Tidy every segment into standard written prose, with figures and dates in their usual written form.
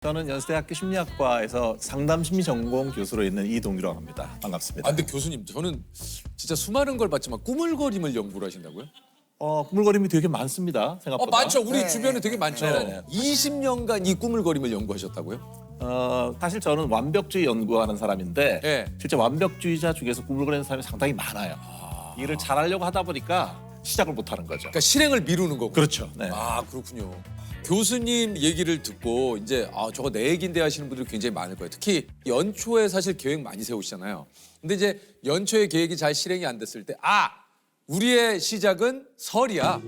저는 연세대학교 심리학과에서 상담심리 전공 교수로 있는 이동규라고 합니다. 반갑습니다. 아, 근데 교수님, 저는 진짜 수많은 걸 봤지만 꾸물거림을 연구를 하신다고요? 꾸물거림이 되게 많습니다. 생각보다. 많죠. 우리 주변에 되게 많죠. 네. 20년간 이 꾸물거림을 연구하셨다고요? 사실 저는 완벽주의 연구하는 사람인데 네. 실제 완벽주의자 중에서 꾸물거리는 사람이 상당히 많아요. 일을 잘하려고 하다 보니까 시작을 못하는 거죠. 그러니까 실행을 미루는 거고. 그렇죠. 네. 아, 그렇군요. 교수님 얘기를 듣고 이제 저거 내 얘기인데 하시는 분들이 굉장히 많을 거예요. 특히 연초에 사실 계획 많이 세우시잖아요. 근데 이제 연초에 계획이 잘 실행이 안 됐을 때 우리의 시작은 설이야.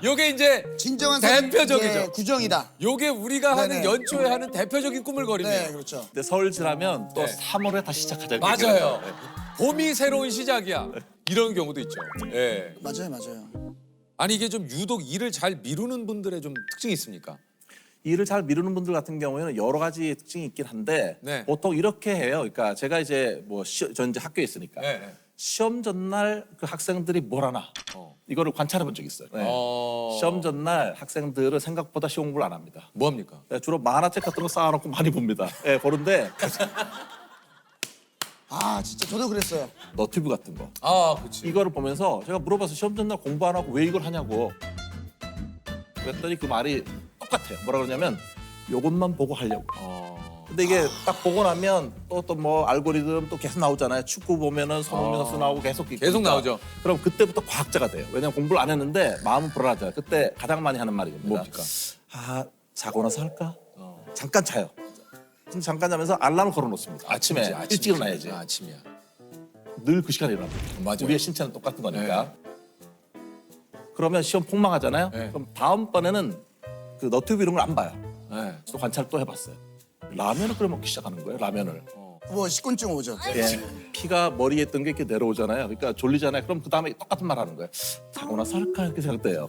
요게 이제 진정한 대표적이죠. 예, 구정이다. 요게 우리가 하는 네네. 연초에 하는 대표적인 꾸물거림이에요. 네, 그렇죠. 근데 설 지나면 또 네. 3월에 다시 시작하자. 맞아요. 봄이 새로운 시작이야. 이런 경우도 있죠. 예. 맞아요. 아니 이게 좀 유독 일을 잘 미루는 분들의 좀 특징이 있습니까? 일을 잘 미루는 분들 같은 경우에는 여러 가지 특징이 있긴 한데 네. 보통 이렇게 해요. 그러니까 제가 이제 전 이제 학교에 있으니까 네. 시험 전날 그 학생들이 뭘 하나 이거를 관찰해 본 적이 있어요. 네. 시험 전날 학생들은 생각보다 시험 공부를 안 합니다. 뭐 합니까? 네, 주로 만화책 같은 거 쌓아놓고 많이 봅니다. 네, 보는데 진짜 저도 그랬어요. 너튜브 같은 거 그렇지. 이거를 보면서 제가 물어봐서 시험 전날 공부 안 하고 왜 이걸 하냐고 그랬더니 그 말이 똑같아요. 뭐라 그러냐면 요것만 보고 하려고. 근데 이게 딱 보고 나면 또 뭐 알고리즘 또 계속 나오잖아요. 축구 보면은 손흥민 선수 나오고 계속 계속 나오죠. 그럼 그때부터 과학자가 돼요. 왜냐면 공부를 안 했는데 마음은 불안하잖아요. 그때 가장 많이 하는 말이 겁니다. 뭡니까? 자고 나서 할까? 잠깐 자요. 근데 잠깐 자면서 알람을 걸어놓습니다. 아침에 일찍 일어나야지. 아침이야. 늘 그 시간에 일어납니다. 맞아요. 우리의 신체는 똑같은 거니까. 그러면 시험 폭망하잖아요. 네. 그럼 다음번에는 그 너튜브 이런 걸 안 봐요. 네. 또 관찰 또 해봤어요. 라면을 끓여 먹기 시작하는 거예요. 라면을. 뭐 식곤증 오죠. 예. 피가 머리에 있던 게 이렇게 내려오잖아요. 그러니까 졸리잖아요. 그럼 그 다음에 똑같은 말 하는 거예요. 자고 나서 할까 이렇게 생각돼요.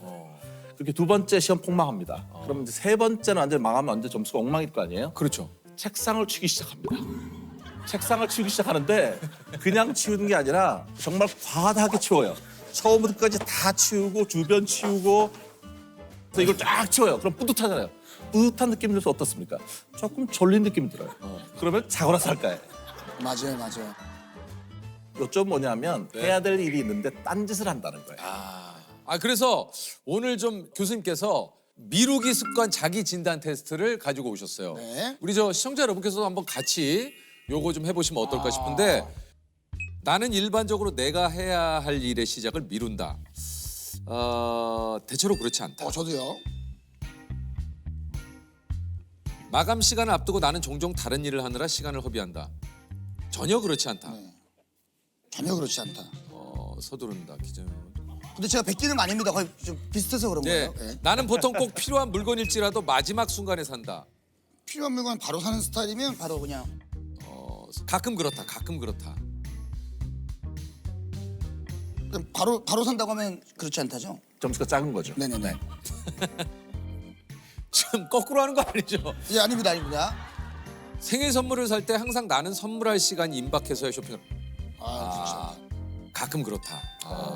그렇게 두 번째 시험 폭망합니다. 그럼 이제 세 번째는 완전 망하면 완전 점수가 엉망일 거 아니에요? 그렇죠. 책상을 치기 시작합니다. 책상을 치우기 시작하는데 그냥 치우는 게 아니라 정말 과다하게 치워요. 처음부터 끝까지 다 치우고 주변 치우고 그래서 이걸 쫙 치워요. 그럼 뿌듯하잖아요. 뿌듯한 느낌이 들어서 어떻습니까? 조금 졸린 느낌이 들어요. 그러면 자고 나서 할까요? 맞아요. 요점 뭐냐면 네. 해야 될 일이 있는데 딴짓을 한다는 거예요. 그래서 오늘 좀 교수님께서 미루기 습관 자기 진단 테스트를 가지고 오셨어요. 네. 우리 저 시청자 여러분께서도 한번 같이 요거 좀 해보시면 어떨까 싶은데 나는 일반적으로 내가 해야 할 일의 시작을 미룬다. 대체로 그렇지 않다. 저도요. 마감 시간을 앞두고 나는 종종 다른 일을 하느라 시간을 허비한다. 전혀 그렇지 않다. 전혀 그렇지 않다. 서두른다. 기존. 근데 제가 뵙기는 많입니다. 거의 좀 비슷해서 그런 네. 거예요. 네. 나는 보통 꼭 필요한 물건일지라도 마지막 순간에 산다. 필요한 물건 바로 사는 스타일이면 바로 그냥 가끔 그렇다. 가끔 그렇다. 바로 산다고 하면 그렇지 않다죠. 점수가 작은 거죠. 네네네. 지금 거꾸로 하는 거 아니죠? 예, 아닙니다. 생일 선물을 살 때 항상 나는 선물할 시간이 임박해서야 쇼핑을. 그렇지 않다. 가끔 그렇다.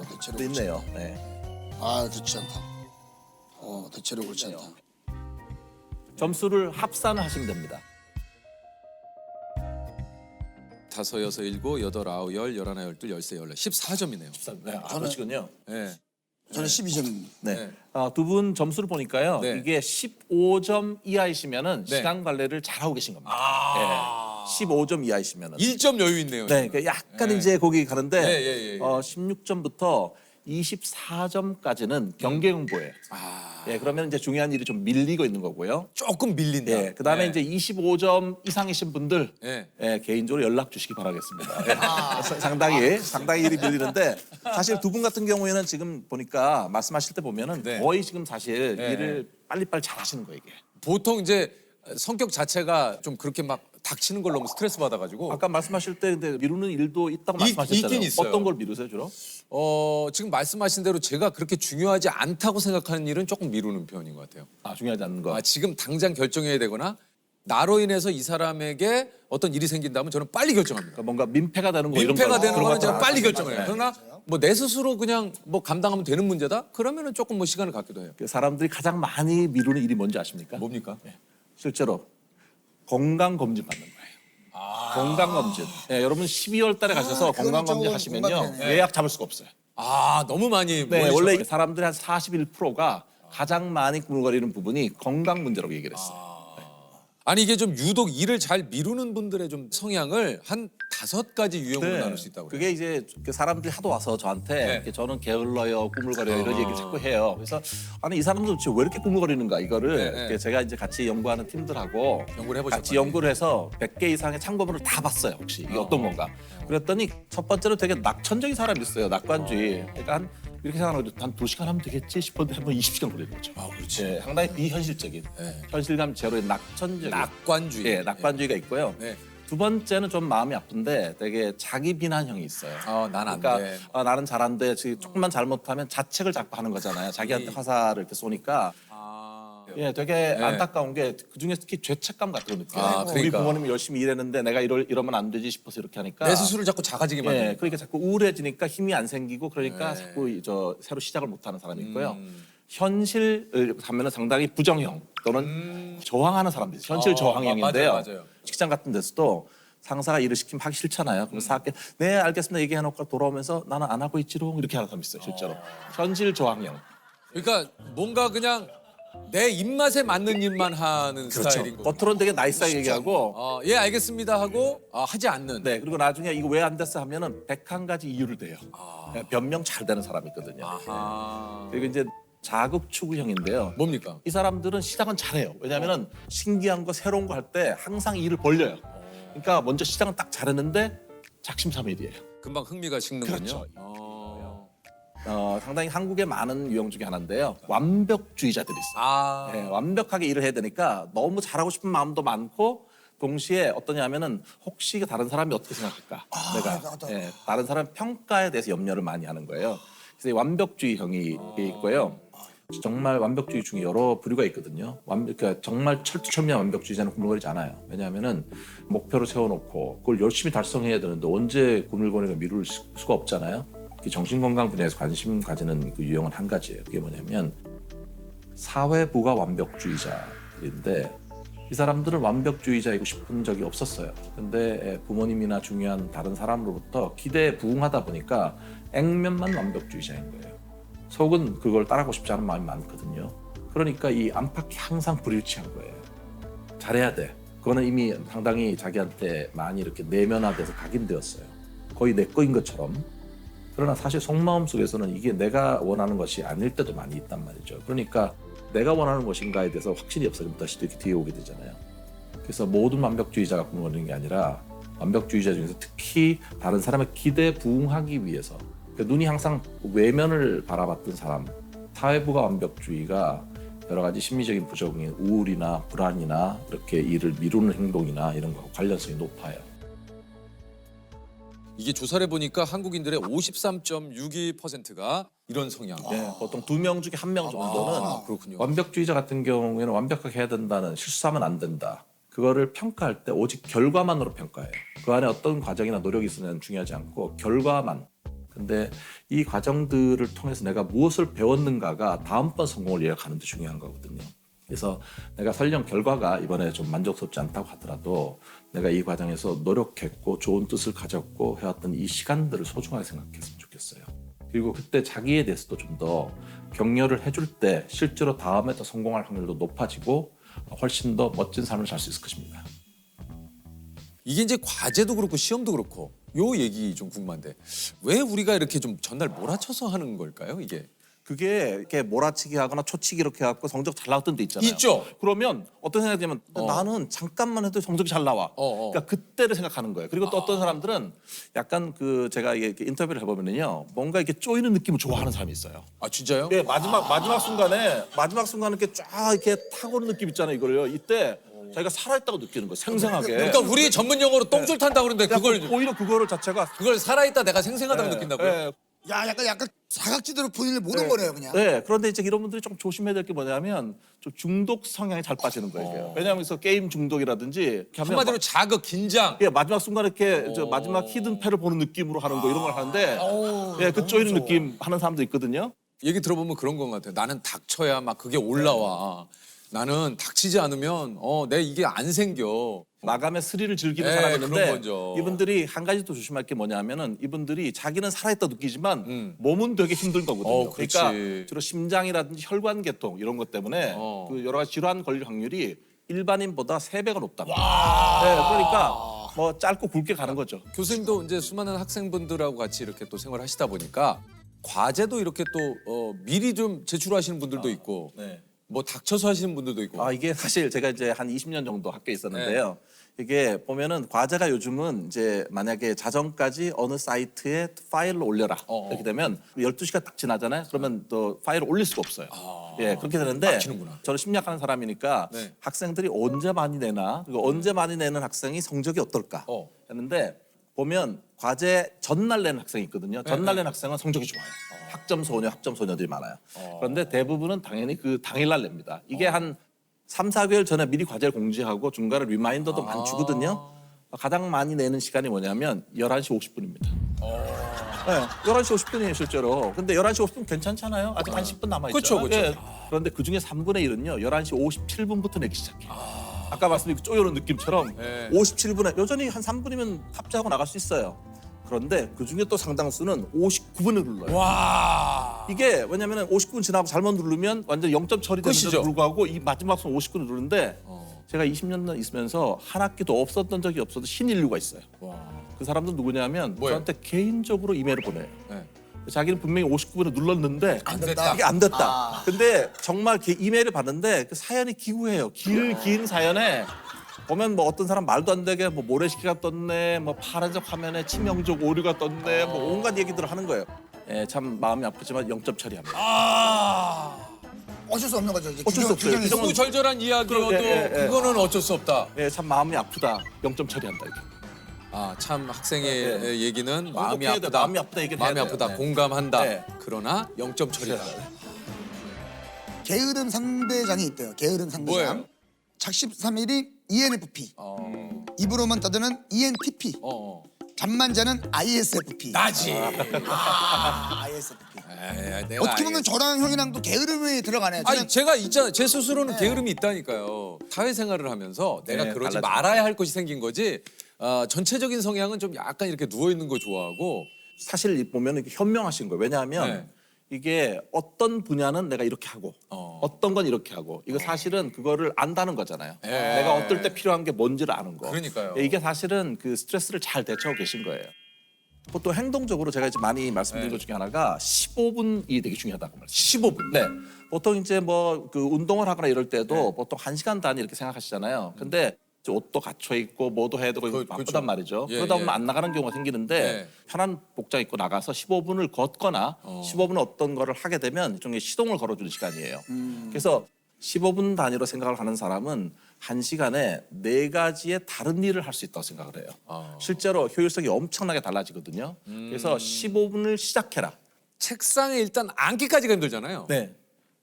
대체로 또 그렇지 있네요. 않다. 네. 그렇지 않다. 대체로 그렇지 않다. 점수를 합산을 하시면 됩니다. 5, 6, 7, 8, 9, 10, 11, 12, 13, 14. 14점이네요. 네, 그러시군요. 네. 저는 12점입니다. 네. 네. 두 분 점수를 보니까요. 네. 이게 15점 이하이시면은 네. 시간 관리를 잘하고 계신 겁니다. 네. 15점 이하이시면은. 1점 여유 있네요. 네, 그러니까 약간 네. 이제 거기 가는데 예. 16점부터 24점까지는 경계응보예요. 예, 그러면 이제 중요한 일이 좀 밀리고 있는 거고요. 조금 밀린다. 예, 그다음에 네. 이제 25점 이상이신 분들 네. 예, 개인적으로 연락 주시기 바라겠습니다. 예, 상당히 일이 밀리는데 사실 두 분 같은 경우에는 지금 보니까 말씀하실 때 보면은 네. 거의 지금 사실 네. 일을 빨리빨리 잘하시는 거예요, 이게. 보통 이제 성격 자체가 좀 그렇게 막 닥치는 걸 너무 스트레스 받아가지고 아까 말씀하실 때 근데 미루는 일도 있다고 말씀하셨잖아요. 있긴 있어요. 어떤 걸 미루세요, 주로? 지금 말씀하신 대로 제가 그렇게 중요하지 않다고 생각하는 일은 조금 미루는 편인 것 같아요. 중요하지 않는 거. 지금 당장 결정해야 되거나 나로 인해서 이 사람에게 어떤 일이 생긴다면 저는 빨리 결정합니다. 그러니까 뭔가 민폐가 되는 거 이런 민폐가 거 되는 그런 거는 거 제가 빨리 결정해요. 네. 그러나 뭐 내 스스로 그냥 뭐 감당하면 되는 문제다? 그러면은 조금 뭐 시간을 갖기도 해요. 그 사람들이 가장 많이 미루는 일이 뭔지 아십니까? 뭡니까? 실제로 건강 검진 받는 거예요. 건강 검진. 예, 여러분 12월 달에 가셔서 그거는 건강 검진 조금 하시면요 공감되네. 예약 잡을 수가 없어요. 아 너무 많이 네, 몰리셔. 원래 이게 사람들의 한 41%가 가장 많이 꾸물거리는 부분이 건강 문제라고 얘기를 했어요. 아니 이게 좀 유독 일을 잘 미루는 분들의 좀 성향을 한 5가지 유형으로 네. 나눌 수 있다고 그래요. 그게 이제 그 사람들이 하도 와서 저한테 이렇게 저는 게을러요, 꾸물거려요 이런 얘기를 자꾸 해요. 그래서 아니 이 사람들 도대체 왜 이렇게 꾸물거리는가 이거를 네. 이렇게 제가 이제 같이 연구하는 팀들하고 연구를 해보셨군요. 같이 연구를 해서 100개 이상의 참고문을 다 봤어요. 혹시 이게 어떤 건가? 그랬더니 첫 번째로 되게 낙천적인 사람이 있어요. 낙관주의. 그러니까 한 이렇게 생각하는 거죠. 한 2시간 하면 되겠지 싶었는데 한번 20시간 걸리는 거죠. 아 그렇지. 예, 상당히 비현실적인 현실감 제로의 낙천적인 낙관주의. 예, 낙관주의가 있고요. 네. 두 번째는 좀 마음이 아픈데 되게 자기 비난형이 있어요. 난 안 그러니까 돼. 나는 잘한데 지금 조금만 잘못하면 자책을 자꾸 하는 거잖아요. 자기한테 화살을 이렇게 쏘니까 예, 되게 안타까운 게 그중에 특히 죄책감 같은 거 느껴요. 아, 우리 그러니까. 부모님이 열심히 일했는데 내가 이러면 안 되지 싶어서 이렇게 하니까 내 스스로를 자꾸 작아지게 만드는. 예, 그러니까 자꾸 우울해지니까 힘이 안 생기고 그러니까 자꾸 새로 시작을 못하는 사람이 있고요. 현실을 가면은 상당히 부정형 또는 저항하는 사람들이 있어요. 현실 저항형인데요. 맞아요. 직장 같은 데서도 상사가 일을 시키면 하기 싫잖아요. 그럼 사학계 네 알겠습니다 얘기해놓고 돌아오면서 나는 안 하고 있지롱 이렇게 하는 사람이 있어요. 실제로 현실 저항형. 그러니까 뭔가 그냥 내 입맛에 맞는 일만 하는 스타일인 거죠. 겉으로는 되게 나이스하게 얘기하고 예 알겠습니다 하고 하지 않는. 네 그리고 나중에 이거 왜 안 됐어 하면은 101가지 이유를 대요. 네, 변명 잘 되는 사람이 있거든요. 아. 그리고 이제 자극추구형인데요. 뭡니까? 이 사람들은 시작은 잘해요. 왜냐하면 신기한 거 새로운 거 할 때 항상 일을 벌려요. 그러니까 먼저 시작은 딱 잘했는데 작심삼일이에요. 금방 흥미가 식는군요. 그렇죠. 어. 상당히 한국에 많은 유형 중에 하나인데요. 완벽주의자들이 있어요. 아. 네, 완벽하게 일을 해야 되니까 너무 잘하고 싶은 마음도 많고 동시에 어떠냐면은 혹시 다른 사람이 어떻게 생각할까? 나도. 내가 다른 사람 평가에 대해서 염려를 많이 하는 거예요. 그래서 이 완벽주의형이 있고요. 정말 완벽주의 중에 여러 부류가 있거든요. 그러니까 정말 철두철미한 완벽주의자는 꾸물거리지 않아요. 왜냐하면은 목표를 세워놓고 그걸 열심히 달성해야 되는데 언제 꾸물거리가 미룰 수가 없잖아요. 정신건강 분야에서 관심 가지는 그 유형은 한 가지예요. 그게 뭐냐면 사회부가 완벽주의자인데 이 사람들은 완벽주의자이고 싶은 적이 없었어요. 근데 부모님이나 중요한 다른 사람으로부터 기대에 부응하다 보니까 액면만 완벽주의자인 거예요. 속은 그걸 따라가고 싶지 않은 마음이 많거든요. 그러니까 이 안팎이 항상 불일치한 거예요. 잘해야 돼. 그거는 이미 상당히 자기한테 많이 이렇게 내면화돼서 각인되었어요. 거의 내 거인 것처럼. 그러나 사실 속마음 속에서는 이게 내가 원하는 것이 아닐 때도 많이 있단 말이죠. 그러니까 내가 원하는 것인가에 대해서 확신이 없어지면 다시 이렇게 뒤에 오게 되잖아요. 그래서 모든 완벽주의자가 꾸물거리는 게 아니라 완벽주의자 중에서 특히 다른 사람의 기대에 부응하기 위해서 그러니까 눈이 항상 외면을 바라봤던 사람, 사회부가 완벽주의가 여러 가지 심리적인 부적응인 우울이나 불안이나 이렇게 일을 미루는 행동이나 이런 거 관련성이 높아요. 이게 조사를 해보니까 한국인들의 53.62%가 이런 성향. 네, 보통 2명 중에 1명 정도는 그렇군요. 완벽주의자 같은 경우에는 완벽하게 해야 된다는 실수하면 안 된다. 그거를 평가할 때 오직 결과만으로 평가해요. 그 안에 어떤 과정이나 노력이 있으면 중요하지 않고 결과만. 근데 이 과정들을 통해서 내가 무엇을 배웠는가가 다음번 성공을 예약하는 데 중요한 거거든요. 그래서 내가 설령 결과가 이번에 좀 만족스럽지 않다고 하더라도 내가 이 과정에서 노력했고 좋은 뜻을 가졌고 해왔던 이 시간들을 소중하게 생각했으면 좋겠어요. 그리고 그때 자기에 대해서도 좀 더 격려를 해줄 때 실제로 다음에 더 성공할 확률도 높아지고 훨씬 더 멋진 삶을 살 수 있을 것입니다. 이게 이제 과제도 그렇고 시험도 그렇고 요 얘기 좀 궁금한데 왜 우리가 이렇게 좀 전날 몰아쳐서 하는 걸까요? 이게 그게 이렇게 몰아치기 하거나 초치기 이렇게 해갖고 성적 잘 나왔던 데 있잖아요. 있죠. 그러면 어떤 생각이 들면 나는 잠깐만 해도 성적이 잘 나와. 그러니까 그때를 생각하는 거예요. 그리고 또 어떤 사람들은 약간 그 제가 이게 인터뷰를 해보면요, 뭔가 이렇게 쪼이는 느낌을 좋아하는 사람이 있어요. 아 진짜요? 네, 마지막 순간에 이렇게 쫙 이렇게 타고 오는 느낌 있잖아요. 이걸요. 이때 자기가 살아있다고 느끼는 거예요. 생생하게. 그러니까 우리 전문 용어로 똥줄 탄다 그러는데 그걸 오히려 그거를 자체가 살아있다 내가 생생하다고 네, 느낀다고요? 네. 야, 약간 사각지대로 본인을 못 온 거네요, 그냥. 네, 그런데 이제 이런 분들이 좀 조심해야 될 게 뭐냐면 좀 중독 성향이 잘 빠지는 거예요. 왜냐하면 그래서 게임 중독이라든지 이렇게 하면 한마디로 자극, 긴장. 예, 마지막 순간에 이렇게 저 마지막 히든 패를 보는 느낌으로 하는 거 이런 걸 하는데 예, 그 쪼이는 느낌 하는 사람도 있거든요. 얘기 들어보면 그런 것 같아요. 나는 닥쳐야 막 그게 올라와. 나는 닥치지 않으면 내 이게 안 생겨. 마감의 스릴을 즐기는 네, 사람이 그런 있는데 거죠. 이분들이 한 가지 또 조심할 게 뭐냐면은 이분들이 자기는 살아있다 느끼지만 몸은 되게 힘든 거거든요. 그렇지. 그러니까 주로 심장이라든지 혈관계통 이런 것 때문에 그 여러 가지 질환 걸릴 확률이 일반인보다 3배가 높답니다. 네, 그러니까 뭐 짧고 굵게 가는 거죠. 교수님도 이제 수많은 학생분들하고 같이 이렇게 또 생활하시다 보니까 과제도 이렇게 또 미리 좀 제출하시는 분들도 있고 네. 뭐 닥쳐서 하시는 분들도 있고. 이게 사실 제가 이제 한 20년 정도 학교에 있었는데요. 이게 보면은 과제가 요즘은 이제 만약에 자정까지 어느 사이트에 파일을 올려라. 이렇게 되면 12시가 딱 지나잖아요. 그러면 또 파일을 올릴 수가 없어요. 예, 그렇게 되는데 막히는구나. 저는 심리학하는 사람이니까 네. 학생들이 언제 많이 내나 그리고 언제 많이 내는 학생이 성적이 어떨까 했는데 보면 과제 전날 내는 학생이 있거든요. 전날 내는 학생은 성적이 좋아요. 학점 소녀들이 많아요. 그런데 대부분은 당연히 그 당일날 냅니다. 이게 한 3, 4개월 전에 미리 과제를 공지하고 중간에 리마인더도 많이 주거든요. 가장 많이 내는 시간이 뭐냐면 11시 50분입니다. 네, 11시 50분이에요, 실제로. 근데 11시 50분 괜찮잖아요. 아직 한 10분 남아있죠. 그쵸. 그런데 그중에 3분의 1은요, 11시 57분부터 내기 시작해요. 아까 말씀드린 그 쪼여는 느낌처럼 57분에 여전히 한 3분이면 탑재하고 나갈 수 있어요. 그런데 그중에 또 상당수는 59분을 눌러요. 와. 이게 왜냐면 59분 지나고 잘못 누르면 완전 0점 처리되는데도 끝이죠. 불구하고 이 마지막 순 59분 누르는데 제가 20년 있으면서 한 학기도 없었던 적이 없어도 신인류가 있어요. 그 사람들 누구냐면 뭐예요? 저한테 개인적으로 이메일을 보내요. 네. 자기는 분명히 59분을 눌렀는데 안 됐다. 이게 안 됐다. 근데 정말 이메일을 봤는데 그 사연이 기구해요. 긴 사연에 보면 뭐 어떤 사람 말도 안 되게 뭐 모래시계가 떴네, 뭐 파란색 화면에 치명적 오류가 떴네, 뭐 온갖 얘기들을 하는 거예요. 예, 참 마음이 아프지만 0점 처리합니다. 어쩔 수 없는 거죠. 이제 어쩔 수 없어요. 규정이 규정은 너무 절절한 이야기여도 그거는 어쩔 수 없다. 예, 참 마음이 아프다. 0점 처리한다 이게. 참 학생의 얘기는 마음이 행복해야 돼. 아프다. 마음이 아프다 얘기를 마음이 해야 돼요. 아프다. 네. 공감한다. 네. 그러나 0점 처리다. 게으름 상대장이 있대요. 게으름 상대장. 뭐예요? 작심 3일이 ENFP. 입으로만 떠드는 ENTP. 잠만 자는 ISFP. 나지. ISFP. 내가 어떻게 보면 저랑 형이랑도 게으름이 들어가네요. 아니 저는 제가 있잖아요. 제 스스로는 게으름이 있다니까요. 사회생활을 하면서 내가 네, 그러지 달라지죠. 말아야 할 것이 생긴 거지. 전체적인 성향은 좀 약간 이렇게 누워 있는 거 좋아하고. 사실 보면 이게 현명하신 거예요. 왜냐하면 네. 이게 어떤 분야는 내가 이렇게 하고 어떤 건 이렇게 하고 이거 사실은 그거를 안다는 거잖아요. 예. 내가 어떨 때 필요한 게 뭔지를 아는 거. 그러니까요. 이게 사실은 그 스트레스를 잘 대처하고 계신 거예요. 보통 행동적으로 제가 이제 많이 말씀드린 것 중에 하나가 15분이 되게 중요하다고 말씀. 15분. 네. 보통 이제 뭐 그 운동을 하거나 이럴 때도 보통 1시간 단위 이렇게 생각하시잖아요. 근데 이제 옷도 갖춰 입고 뭐도 해야 되고 이거 바쁘단 그렇죠. 말이죠. 예, 그러다 보면 예. 안 나가는 경우가 생기는데 예. 편한 복장 입고 나가서 15분을 걷거나 15분 어떤 거를 하게 되면 일종의 시동을 걸어주는 시간이에요. 그래서 15분 단위로 생각을 하는 사람은 1시간에 4가지의 다른 일을 할 수 있다고 생각을 해요. 실제로 효율성이 엄청나게 달라지거든요. 그래서 15분을 시작해라. 책상에 일단 앉기까지가 힘들잖아요. 네.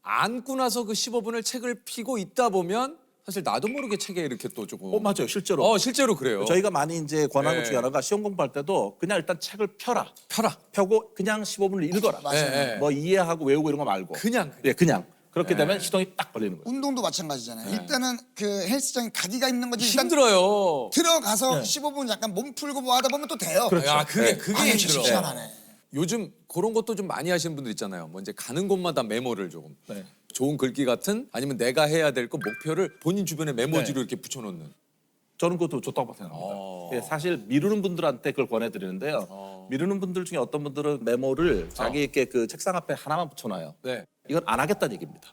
앉고 나서 그 15분을 책을 펴고 있다 보면 사실 나도 모르게 책에 이렇게 또 조금. 맞아요. 실제로. 실제로 그래요. 저희가 많이 이제 권하는 것 네. 중에 하나가 시험 공부할 때도 그냥 일단 책을 펴라. 펴라. 펴고 그냥 15분을 읽어라. 예, 예. 뭐 이해하고 외우고 이런 거 말고. 그냥. 예, 그냥. 그렇게 되면 시동이 딱 걸리는 거예요. 운동도 마찬가지잖아요. 일단은 그 헬스장에 가기가 힘든 거지. 일단 힘들어요. 들어가서 15분 약간 몸 풀고 뭐 하다 보면 또 돼요. 야, 그게 아유, 힘들어. 시원하네. 요즘 그런 것도 좀 많이 하시는 분들 있잖아요. 뭐 이제 가는 곳마다 메모를 조금. 네. 좋은 글귀 같은 아니면 내가 해야 될 거 목표를 본인 주변에 메모지로 이렇게 붙여놓는. 저는 그것도 좋다고 생각합니다. 예, 사실 미루는 분들한테 그걸 권해드리는데요. 미루는 분들 중에 어떤 분들은 메모를 자기에게 그 책상 앞에 하나만 붙여놔요. 네. 이건 안 하겠다는 얘기입니다.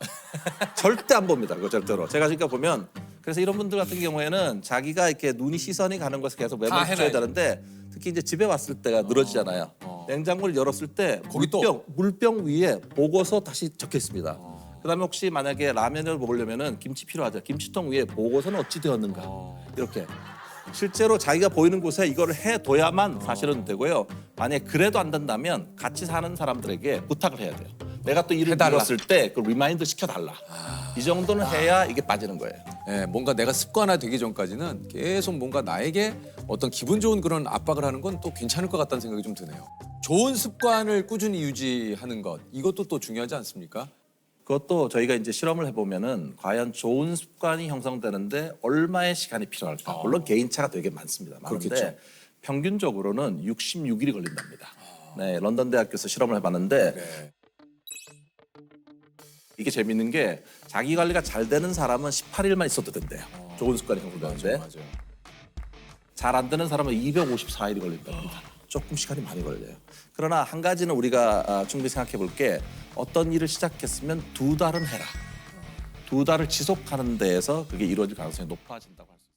절대 안 봅니다. 그거 절대로. 제가 그러니까 보면 그래서 이런 분들 같은 경우에는 자기가 이렇게 시선이 가는 것을 계속 메모를 다 붙여야 해놔야지. 되는데 특히 이제 집에 왔을 때가 늘어지잖아요. 냉장고를 열었을 때 거기 또? 물병 위에 보고서 다시 적혀 있습니다. 그다음에 혹시 만약에 라면을 먹으려면은 김치 필요하죠. 김치통 위에 보고서는 어찌 되었는가 이렇게 실제로 자기가 보이는 곳에 이거를 해둬야만 사실은 되고요. 만약에 그래도 안 된다면 같이 사는 사람들에게 부탁을 해야 돼요. 내가 또 일을 해달라. 미뤘을 때 그 리마인드 시켜달라. 이 정도는 해야 이게 빠지는 거예요. 예, 뭔가 내가 습관화되기 전까지는 계속 뭔가 나에게 어떤 기분 좋은 그런 압박을 하는 건 또 괜찮을 것 같다는 생각이 좀 드네요. 좋은 습관을 꾸준히 유지하는 것 이것도 또 중요하지 않습니까? 그것도 저희가 이제 실험을 해보면은 과연 좋은 습관이 형성되는데 얼마의 시간이 필요할까? 물론 개인차가 되게 많습니다. 많은데 그렇겠죠. 평균적으로는 66일이 걸린답니다. 네, 런던 대학교에서 실험을 해봤는데 네. 이게 재밌는 게 자기 관리가 잘 되는 사람은 18일만 있어도 된대요. 좋은 습관이 형성되는데 맞아요. 잘 안 되는 사람은 254일이 걸린답니다. 조금 시간이 많이 걸려요. 그러나 한 가지는 우리가 충분히 생각해 볼 게 어떤 일을 시작했으면 2달은 해라. 2달을 지속하는 데에서 그게 이루어질 가능성이 높아진다고 합니다.